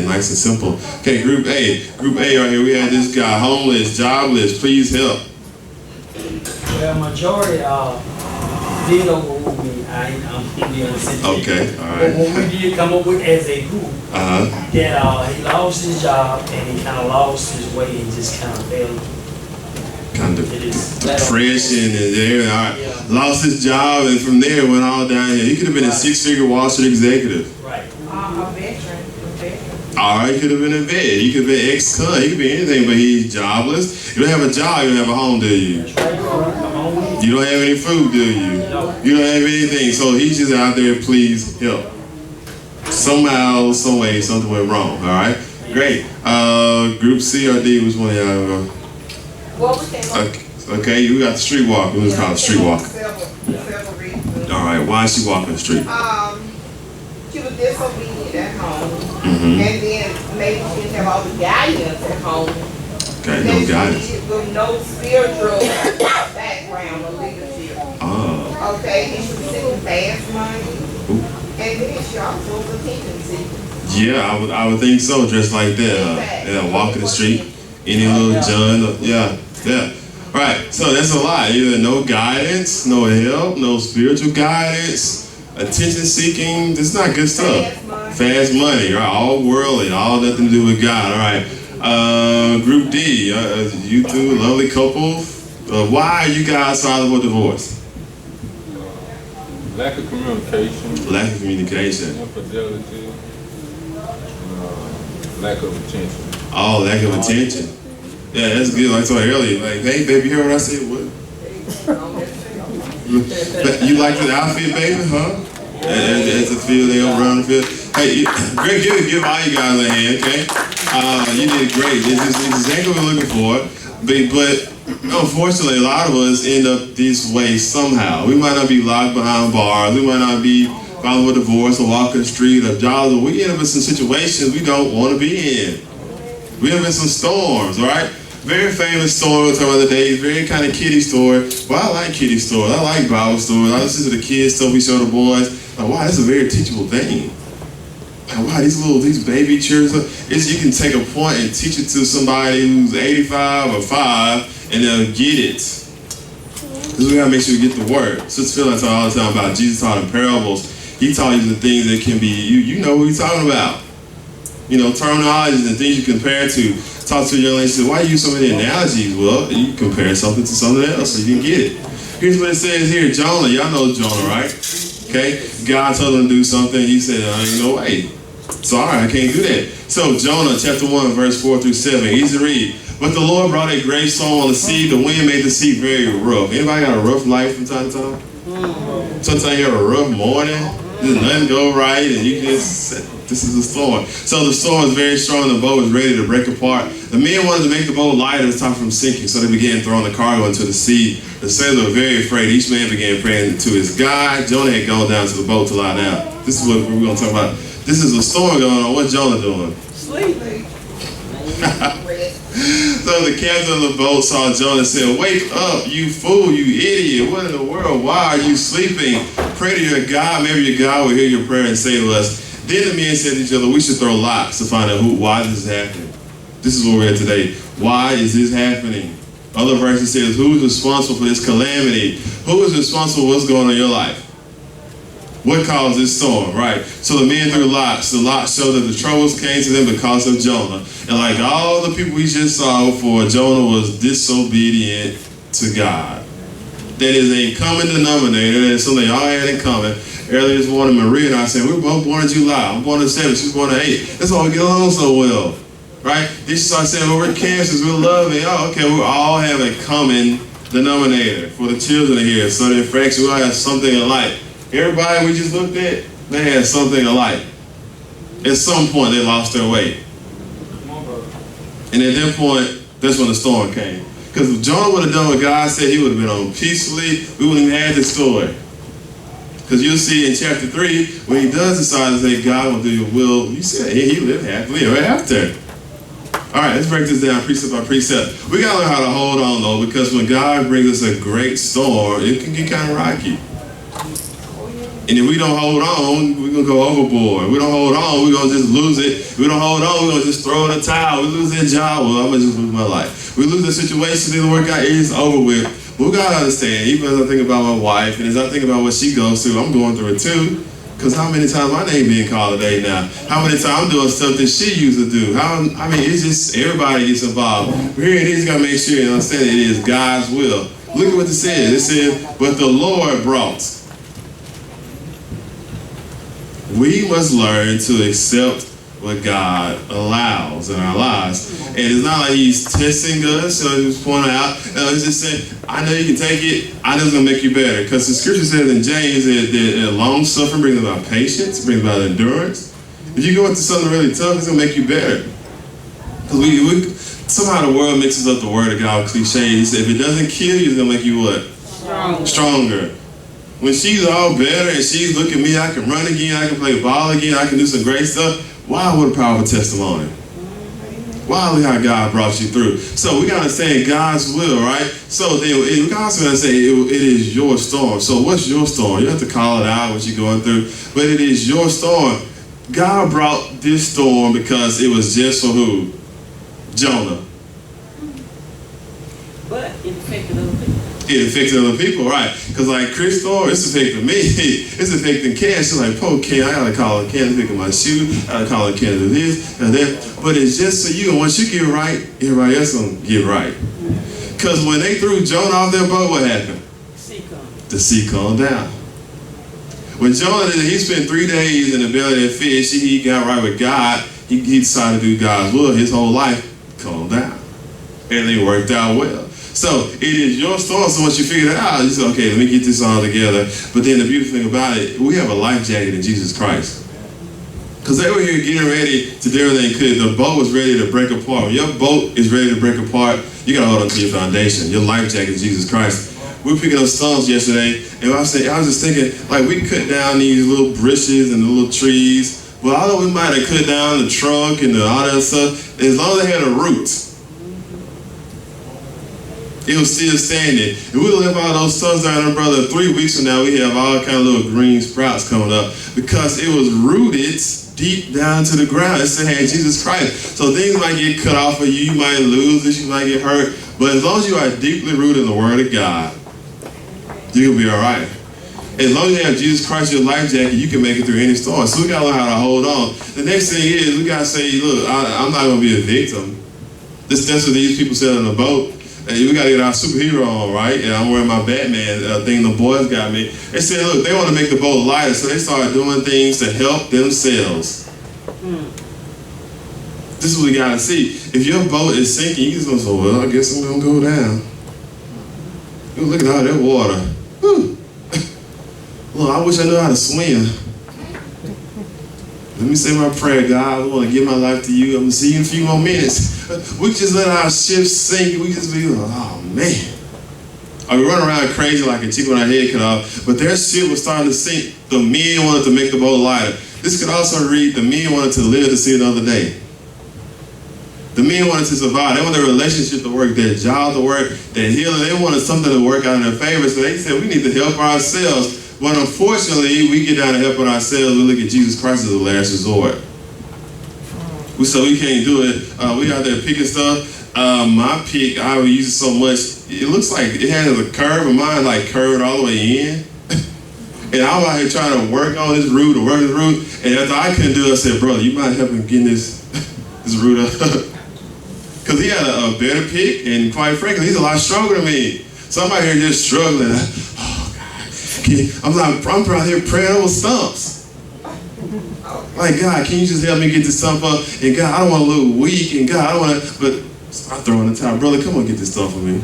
Nice and simple. Okay, Group A. Group A right here, we had this guy, homeless, jobless. Please help. Well, majority did overrule me. I'm being honest. Okay, all right. But what we did come up with as a group, that he lost his job and he kind of lost his way and just kind of failed. Kind of depression and there. All right. Lost his job and from there went all down here. He could have been a six-figure Wall Street executive. Right. A veteran. All right, he could have been a vet. He could have been ex-con. He could be anything, but he's jobless. You don't have a job, you don't have a home, do you? You don't have any food, do you? You don't have anything. So he's just out there, please help. Somehow, some way, something went wrong. All right, great. Group C or D, which one y'all? What was that? Okay, you got the street walk. It was called the street walk. Several reasons. All right, why is she walking the street? She was disobedient at home, and then maybe she didn't have all the guidance at home. Okay, no guidance. With no spiritual background or leadership. Oh. Okay, and she was sitting fast money, and then she also was attention seeking. Yeah, I would think so, dressed like that. Yeah, walking the street, any little John. Yeah. All right, so that's a lie. Either no guidance, no help, no spiritual guidance. Attention seeking, this is not good stuff. Fast money, right? All worldly, all nothing to do with God. All right. Group D, you two, lovely couple. Why are you guys filing for divorce? Lack of communication. Lack of communication. Infidelity. Lack of attention. Oh, lack of attention. Yeah, that's good. Like I told you earlier, like, hey, baby, you heard what I said? What? You like the outfit, baby, huh? As the field, they all around the field. Hey, great, give all you guys a hand, okay? You did great. It's exactly what we're looking for. But unfortunately, a lot of us end up this way somehow. We might not be locked behind bars. We might not be filing for divorce or walking the street or jobs. But we end up in some situations we don't want to be in. We end up in some storms, right? Very famous story we'll talk about today. Very kind of kiddie story. Well, I like kiddie stories. I like Bible stories. I listen to the kids stuff we show the boys. Like, wow, that's a very teachable thing. Like, wow, these baby chairs. You can take a point and teach it to somebody who's 85 or 5, and they'll get it. Because we gotta make sure we get the word. Sister Phil, I talk all the time about Jesus taught in parables. He taught you the things that can be, you know what he's talking about. You know, terminologies and things you compare to. Talk to a young lady and say, why you use so many analogies? Well, you compare something to something else so you can get it. Here's what it says here. Jonah, y'all know Jonah, right? Okay, God told him to do something. He said, ain't no way. Sorry, I can't do that. So Jonah, chapter 1, verse 4 through 7, easy to read. But the Lord brought a great storm on the sea. The wind made the sea very rough. Anybody got a rough life from time to time? Sometimes you have a rough morning. There's nothing go right, and you just, this is a storm. So the storm was very strong. The boat was ready to break apart. The men wanted to make the boat lighter to stop from sinking, so they began throwing the cargo into the sea. The sailors were very afraid. Each man began praying to his God. Jonah had gone down to the boat to lie down. This is what we're going to talk about. This is a storm going on. What's Jonah doing? Sleeping. So the captain of the boat saw Jonah and said, wake up, you fool, you idiot. What in the world? Why are you sleeping? Pray to your God. Maybe your God will hear your prayer and save us. Then the men said to each other, we should throw lots to find out why this is happening. This is where we're at today. Why is this happening? Other verses says, who is responsible for this calamity? Who is responsible for what's going on in your life? What caused this storm, right? So the men threw lots. The lots showed that the troubles came to them because of Jonah. And like all the people we just saw before, Jonah was disobedient to God. That is a common denominator. That is something y'all had in common. Earlier this morning, Maria and I said, we were both born in July. I'm born in 7, she's born in 8. That's why we get along so well, right? Then she started saying, well, we're cancers, we're loving. Oh, okay, we all have a common denominator. For the children here, so the fraction, we all have something alike. Everybody we just looked at, they had something alike. At some point, they lost their way. And at that point, that's when the storm came. Because if Jonah would have done what God said, he would have been on peacefully. We wouldn't even have this story. Because you'll see in chapter 3, when he does decide to say, God will do your will, you see he lived happily ever after. All right, let's break this down precept by precept. We got to learn how to hold on, though, because when God brings us a great storm, it can get kind of rocky. And if we don't hold on, we're going to go overboard. If we don't hold on, we're going to just lose it. If we don't hold on, we're going to just throw in the towel. We lose that job, well, I'm going to just lose my life. We lose the situation, didn't work out, it's over with. But we got to understand, even as I think about my wife, and as I think about what she goes through, I'm going through it too. Because how many times my name being called today now? How many times I'm doing stuff that she used to do? It's just, everybody gets involved. But here it is, you got to make sure you understand it is God's will. Look at what it says. It says, but the Lord brought. We must learn to accept what God allows in our lives. And it's not like he's testing us, so he's pointing out. He's just saying, I know you can take it, I know it's going to make you better. Because the scripture says in James that long suffering brings about patience, brings about endurance. If you go into something really tough, it's going to make you better. Because somehow the world mixes up the word of God with cliches. If it doesn't kill you, it's going to make you what? Stronger. When she's all better and she's looking at me, I can run again, I can play ball again, I can do some great stuff. Wow, what a powerful testimony. Wow, look how God brought you through. So we got to understand God's will, right? So then we also got to say it is your storm. So what's your storm? You have to call it out what you're going through. But it is your storm. God brought this storm because it was just for who? Jonah. But it affected other people. It affected other people, right? Because like Chris Thor, it's affecting me. It's affecting Ken. She's like, poor Ken, I gotta call a Ken to pick up my shoe. I gotta call a Ken to do this and that. But it's just for you. And once you get right, everybody else gonna get right. Because when they threw Jonah off their boat, what happened? The sea calmed down. When Jonah he spent 3 days in the belly of the fish, he got right with God. He decided to do God's will. His whole life calmed down. Everything worked out well. So it is your storm. So once you figure it out, you say, okay, let me get this all together. But then the beautiful thing about it, we have a life jacket in Jesus Christ. Because they were here getting ready to do everything they could. The boat was ready to break apart. When your boat is ready to break apart, you got to hold on to your foundation. Your life jacket is Jesus Christ. We were picking up stones yesterday, and I was just thinking, like, we cut down these little bushes and the little trees. But although we might have cut down the trunk and all that stuff, as long as they had a root, it was still standing. If we left all those sons down there, brother, 3 weeks from now, we have all kind of little green sprouts coming up because it was rooted deep down to the ground. It still had Jesus Christ. So things might get cut off of you. You might lose it. You might get hurt. But as long as you are deeply rooted in the Word of God, you'll be all right. As long as you have Jesus Christ, your life jacket, you can make it through any storm. So we got to learn how to hold on. The next thing is we got to say, look, I'm not going to be a victim. That's what these people said on the boat. We got to get our superhero on, right? And I'm wearing my Batman thing the boys got me. They said, look, they want to make the boat lighter, so they started doing things to help themselves. This is what we got to see. If your boat is sinking, you just going to say, well, I guess I'm going to go down. Look at all that water. Whew. Look, I wish I knew how to swim. Let me say my prayer, God. I want to give my life to you. I'm going to see you in a few more minutes. We just let our ship sink. We just be like, oh, man. Or we run around crazy like a chicken with our head cut off. But their ship was starting to sink. The men wanted to make the boat lighter. This could also read, the men wanted to live to see another day. The men wanted to survive. They wanted their relationship to work, their job to work, their healing. They wanted something to work out in their favor. So they said, we need to help ourselves. But unfortunately, we get down to helping ourselves. We look at Jesus Christ as the last resort. So we can't do it. We out there picking stuff. My pick, I would use it so much. It looks like it has a curve, but mine like curved all the way in. And I was out here trying to work on this root or work this root. And after I couldn't do it, I said, brother, you might help him get this root up. Because he had a better pick, and quite frankly, he's a lot stronger than me. So I'm out here just struggling. Oh, God. I'm out here praying over stumps. Like, God, can you just help me get this stuff up? And God, I don't want to look weak. And God, I don't want to, but I'm throwing the towel. Brother, come on, get this stuff for me.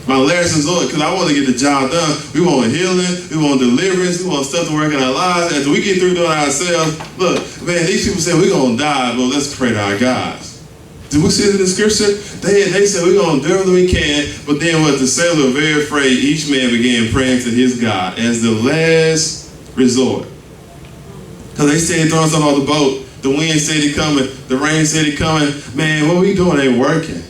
My last resort, because I want to get the job done. We want healing. We want deliverance. We want stuff to work in our lives. After we get through doing it ourselves, look, man, these people say we're going to die, but let's pray to our gods. Did we see it in the scripture? They said, we're going to do everything we can, but then what the sailors were very afraid. Each man began praying to his God as the last resort. Because they said throwing something off the boat. The wind said it coming. The rain said it coming. Man, what we doing ain't working.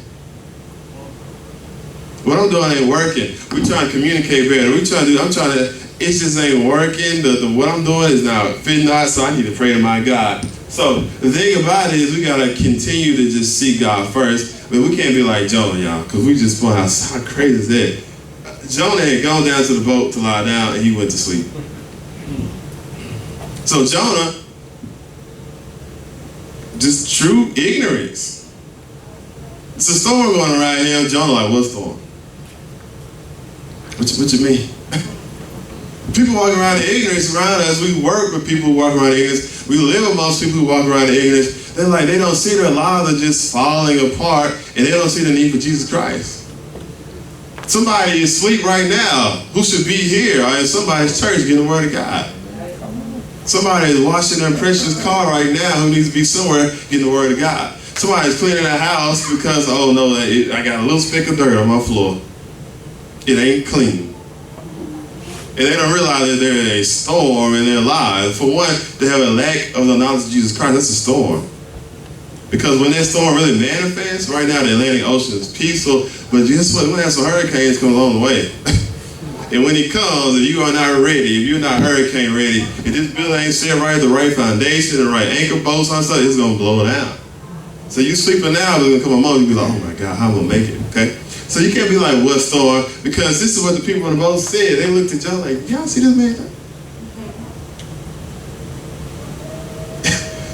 What I'm doing ain't working. We trying to communicate better. It just ain't working. What I'm doing is not fitting out, so I need to pray to my God. So the thing about it is we got to continue to just seek God first. But we can't be like Jonah, y'all, because we just point out how crazy is that. Jonah had gone down to the boat to lie down, and he went to sleep. So Jonah, just true ignorance. It's a storm going around here. Jonah like, what storm? What you mean? People walk around in ignorance around us. We work with people who walk around in ignorance. We live amongst people who walk around in ignorance. They're like, they don't see their lives are just falling apart, and they don't see the need for Jesus Christ. Somebody is asleep right now who should be here or in somebody's church getting the word of God. Somebody is washing their precious car right now who needs to be somewhere getting the word of God. Somebody's cleaning their house because, oh no, I got a little speck of dirt on my floor. It ain't clean. And they don't realize that there is a storm in their lives. For one, they have a lack of the knowledge of Jesus Christ. That's a storm. Because when that storm really manifests, right now the Atlantic Ocean is peaceful, but guess what? We're going to have some hurricanes come along the way. And when he comes, if you are not ready, if you're not hurricane ready, if this building ain't set right, the right foundation, the right anchor bolts on stuff, it's going to blow down. So you sleeping now, there's going to come a moment, you'll be like, oh my God, how am I going to make it, okay? So you can't be like, what storm? Because this is what the people on the boat said. They looked at John like, y'all see this man?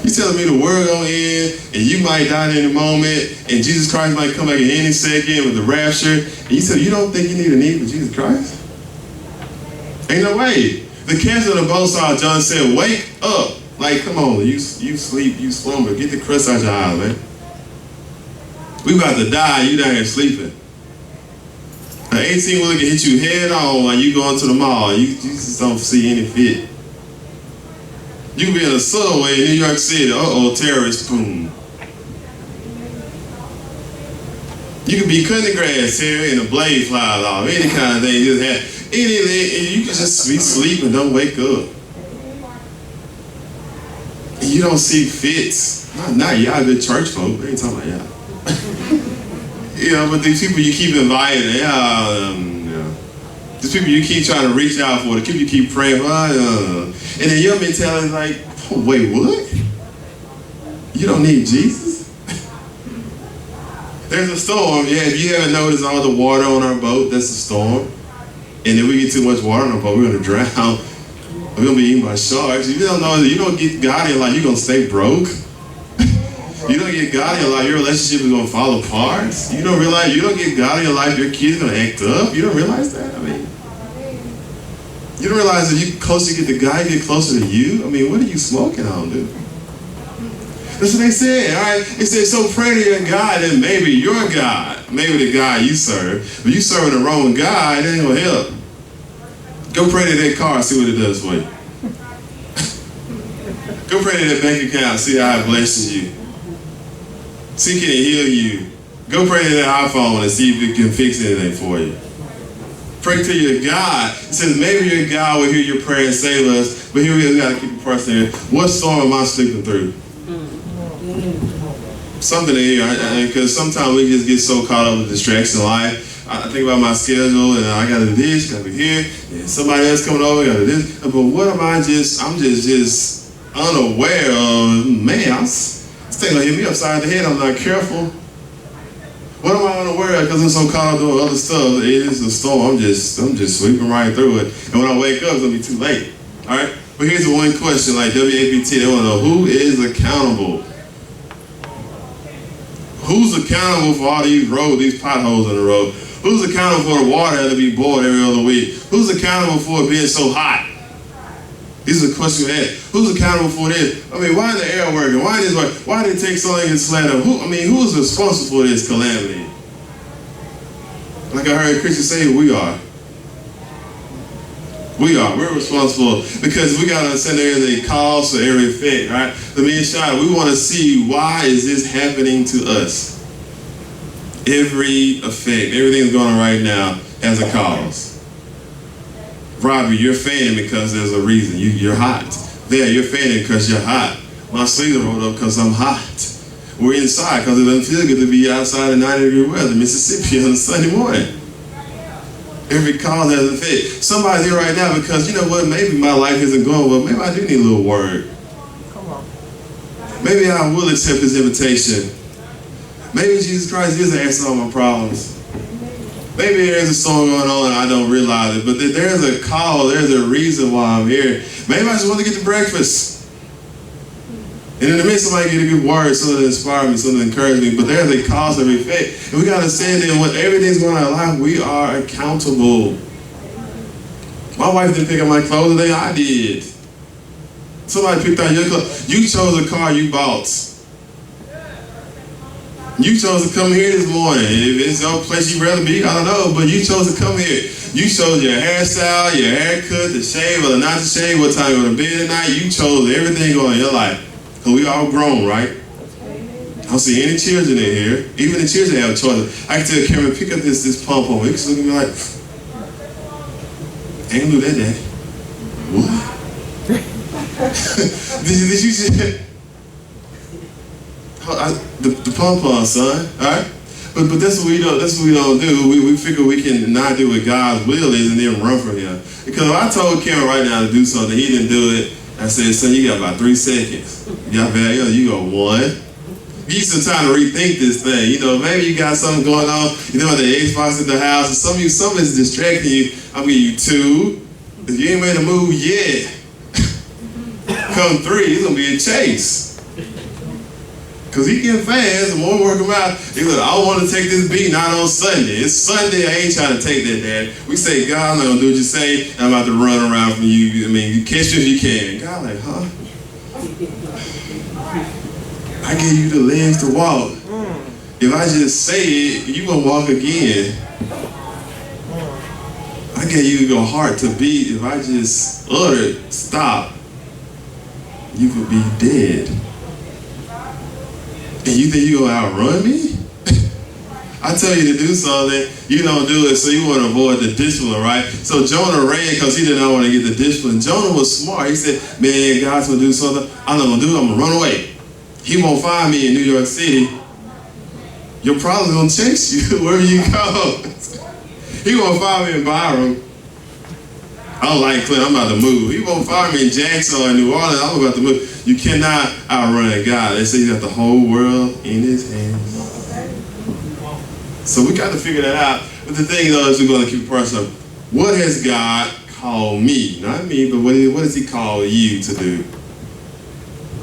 You telling me the world gonna end, and you might die in any moment, and Jesus Christ might come back in any second with the rapture, and you said, you don't think you need a need for Jesus Christ? Ain't no way. The captain of the boat saw John said, wake up. Like, come on, you sleep, you slumber. Get the crust out your eyes, man. We about to die, you down here sleeping. An 18-wheeler can hit you head on while you going to the mall. You just don't see any fit. You can be in a subway in New York City. Terrorist, boom. You can be cutting the grass here and a blade flies off. Any kind of thing just happen. You can just be sleeping, don't wake up. And you don't see fits. Not y'all good church folk. I ain't talking about y'all. You know, but these people you keep inviting, these people you keep trying to reach out for, the people you keep praying for, and then your mentality is like, oh, wait, what? You don't need Jesus? There's a storm. Yeah, if you haven't noticed all the water on our boat, that's a storm. And if we get too much water on our boat, we're going to drown. We're going to be eaten by sharks. You don't know that you don't get God in your life, you're going to stay broke. You don't get God in your life, your relationship is going to fall apart. You don't realize you don't get God in your life, your kid's going to act up. You don't realize that? I mean, you don't realize that you closer you get to God, you get closer to you? I mean, what are you smoking on, dude? That's what they said, all right? They said, so pray to your God, and maybe your God, maybe the God you serve, but you serving the wrong God, it ain't going to help. Go pray to that car, see what it does for you. Go pray to that bank account, see how it blesses you. See, can it heal you? Go pray to that iPhone and see if it can fix anything for you. Pray to your God. It says maybe your God will hear your prayer and save us, but here we got to keep a person here. What storm am I sleeping through? Something to hear, because sometimes we just get so caught up with distraction in life. I think about my schedule, and I got to do this, got to be here, and somebody else coming over, got to do this. But what am I I'm just unaware of, man, this thing gonna hit me upside the head, I'm not careful. What am I unaware of because I'm so caught up doing other stuff? It is a storm, I'm just sweeping right through it. And when I wake up, it's gonna be too late, all right? But here's the one question, like WAPT, they wanna know, who is accountable? Who's accountable for all these roads, these potholes in the road? Who's accountable for the water that to be boiled every other week? Who's accountable for it being so hot? These are the questions we had. Who's accountable for this? I mean, why is the air working? Why did it take so long to get slammed up? Who's responsible for this calamity? Like I heard Christians say, we are. We're responsible because we got to understand there is a cause for every effect, right? The main shot, we want to see why is this happening to us? Every effect, everything that's going on right now has a cause. Robbie, you're fanning because there's a reason. You're hot. There, you're fanning because you're hot. My sleeves are rolled up because I'm hot. We're inside because it doesn't feel good to be outside in 90-degree weather, Mississippi on a Sunday morning. Every cause has an effect. Somebody's here right now because, you know what, maybe my life isn't going well. Maybe I do need a little word. Come on. Maybe I will accept his invitation. Maybe Jesus Christ is the answer to all my problems. Maybe there's a storm going on and I don't realize it, but there's a call, there's a reason why I'm here. Maybe I just want to get to breakfast. And in the midst, somebody get a good word, something that inspires me, something that encourages me, but there's a cause of effect. And we got to say that when everything's going on in our life, we are accountable. My wife didn't pick up my clothes today, I did. Somebody picked out your clothes. You chose a car you bought. You chose to come here this morning. If it's no place you'd rather be, I don't know, but you chose to come here. You chose your hairstyle, your haircut, the shave or the not to shave, what time you go to bed at night. You chose everything going on in your life. Because we all grown, right? I don't see any children in here. Even the children have choices. I can tell Cameron, pick up this pom-pom. He can look at me like, I ain't gonna do that, Daddy. What? did you say? The pom-pom, son. All right, but that's what we don't. That's what we don't do. We figure we can not do what God's will is and then run from Him. Because if I told Cameron right now to do something, he didn't do it. I said, son, you got about 3 seconds. You go 1. Give you some time to rethink this thing. You know, maybe you got something going on. You know, the Xbox at the house, and something is distracting you. I'm giving you 2. If you ain't made a move yet, come 3, it's gonna be a chase. Cause he getting fast, and more work him out. He look, I want to take this beat, not on Sunday. It's Sunday, I ain't trying to take that, Dad. We say, God, I'm not gonna do what you say. I'm about to run around from you. I mean, you catch me if you can. God, like, huh? I gave you the legs to walk. If I just say it, you gonna walk again. I gave you your heart to beat. If I just uttered, stop, you could be dead. And you think you're gonna outrun me? I tell you to do something, you don't do it, so you want to avoid the discipline, right? So Jonah ran because he did not want to get the discipline. Jonah was smart. He said, man, God's gonna do something. I'm not gonna do it, I'm gonna run away. He won't find me in New York City. Your problem's gonna chase you wherever you go. He won't find me in Byron. I don't like Clinton, I'm about to move. He won't find me in Jackson or New Orleans, I'm about to move. You cannot outrun God. They say He got the whole world in His hands. So we got to figure that out. But the thing though is we're going to keep it personal. What has God called me? Not me, but what does He call you to do?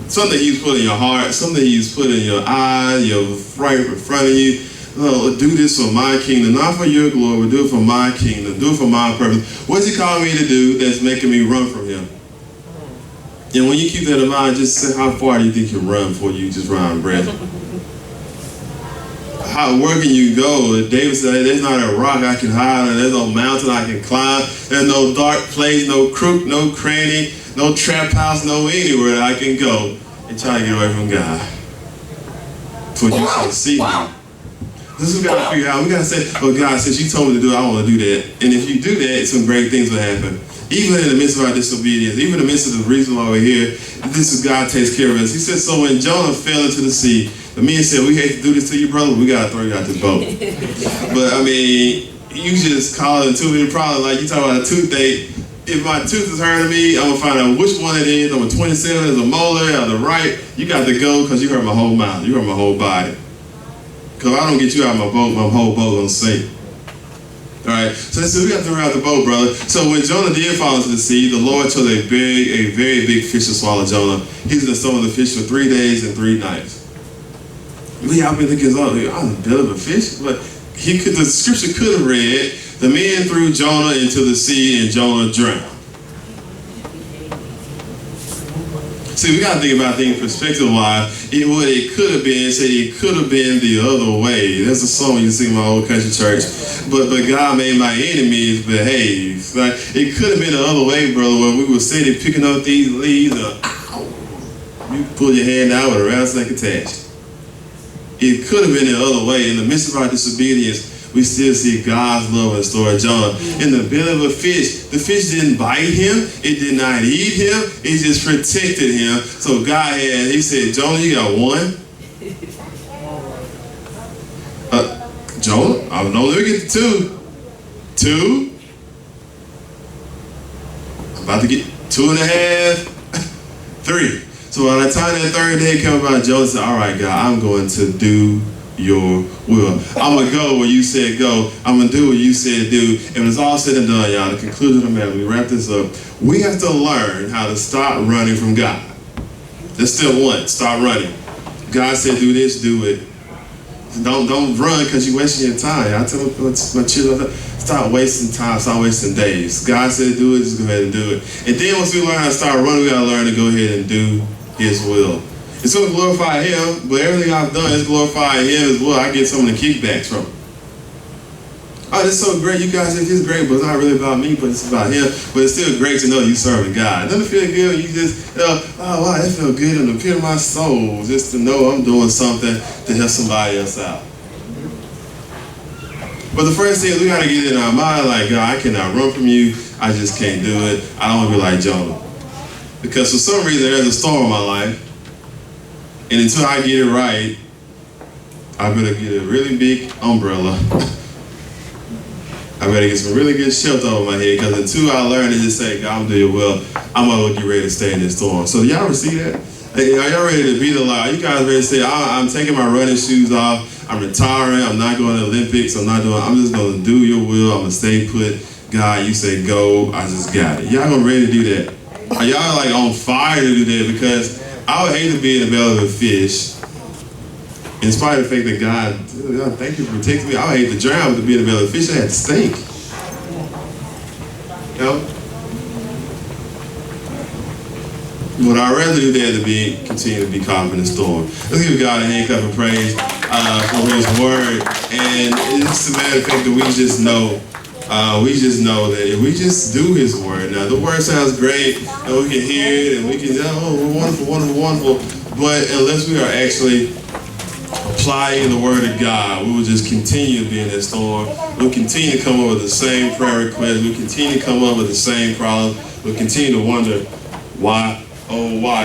Something He's put in your heart, something He's put in your eyes, right in front of you. No, do this for my kingdom, not for your glory, do it for my kingdom, do it for my purpose. What's He called me to do that's making me run from Him? And when you keep that in mind, just say, how far do you think you'll run before you just run out of breath? Where can you go? David said, there's not a rock I can hide on, there's no mountain I can climb, there's no dark place, no crook, no cranny, no trap house, no anywhere I can go and try to get away from God. For you shall see Him. This is what we got to figure out. We got to say, oh, God, since you told me to do it, I want to do that. And if you do that, some great things will happen. Even in the midst of our disobedience, even in the midst of the reason why we're here, this is God takes care of us. He said, so when Jonah fell into the sea, the men said, we hate to do this to you, brother, we got to throw you out the boat. But I mean, you just call it too many problems. Like you talk about a toothache. If my tooth is hurting me, I'm going to find out which one it is. I'm a 27, there's a molar on the right. You got to go because you hurt my whole mouth. You hurt my whole body. Because if I don't get you out of my boat, my whole boat going to sink. All right, so they said, we got to throw out the boat, brother. So when Jonah did fall into the sea, the Lord told a very big fish to swallow Jonah. He's in the stomach of the fish for 3 days and 3 nights. I've been thinking, I'm a bit of a fish, but the scripture could have read, the men threw Jonah into the sea and Jonah drowned. See, we got to think about things perspective-wise. What it could have been, say it could have been the other way. That's a song you sing in my old country church. But God made my enemies behave. Like, it could have been the other way, brother, where we were sitting picking up these leaves. You pull your hand out with a round snake attached. it could have been the other way. In the midst of our disobedience, we still see God's love in the story of Jonah. In the belly of a fish, the fish didn't bite him. It did not eat him. It just protected him. So God he said, Jonah, you got one. Jonah, I don't know, let me get to two. Two. I'm about to get 2.5. 3. So by the time that third day came about, Jonah said, all right, God, I'm going to do your will. I'm going to go where you said go. I'm going to do what you said do. And when it's all said and done, y'all, the conclusion of the matter, we wrap this up. We have to learn how to stop running from God. That's step 1. Stop running. God said do this, do it. Don't run because you're wasting your time. I tell my children, stop wasting time, stop wasting days. God said do it, just go ahead and do it. And then once we learn how to start running, we got to learn to go ahead and do His will. It's going to glorify Him, but everything I've done is glorifying Him as well. I get some of the kickbacks from Him. Oh, this is so great. You guys think it's great, but it's not really about me, but it's about Him. But it's still great to know you serving God. Doesn't it feel good when you just, oh, wow, that feels good in the pit of my soul just to know I'm doing something to help somebody else out. But the first thing is we got to get in our mind, like, God, I cannot run from you. I just can't do it. I don't want to be like Jonah. Because for some reason, there's a storm in my life. And until I get it right, I better get a really big umbrella. I better get some really good shelter over my head, because until I learn to just say, God, I'm doing your will, I'm going to get ready to stay in this storm. So y'all receive that? Hey, are y'all ready to be the light? Are you guys ready to say, I'm taking my running shoes off, I'm retiring, I'm not going to the Olympics, I'm just going to do your will, I'm going to stay put. God, you say go, I just got it. Y'all gonna ready to do that? Are y'all like on fire to do that? Because I would hate to be in the belly of a fish, in spite of the fact that God, thank you for protecting me. I would hate to drown, but to be in the belly of a fish, I had to stink. You know? But I'd rather do that to continue to be calm in the storm. Let's give God a hand clap of praise for His word. And it's a matter of fact that we just know that if we just do His word. Now, the word sounds great, and we can hear it, and we can, oh, wonderful, wonderful, wonderful. But unless we are actually applying the word of God, we will just continue to be in that storm. We'll continue to come up with the same prayer requests. We'll continue to come up with the same problems. We'll continue to wonder, why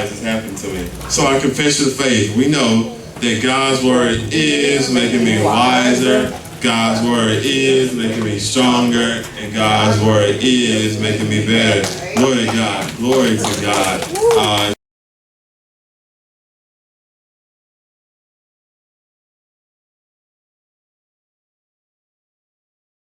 is this happening to me? So our confession of faith, we know that God's word is making me wiser. God's word is making me stronger, and God's word is making me better. Glory to God. Glory to God.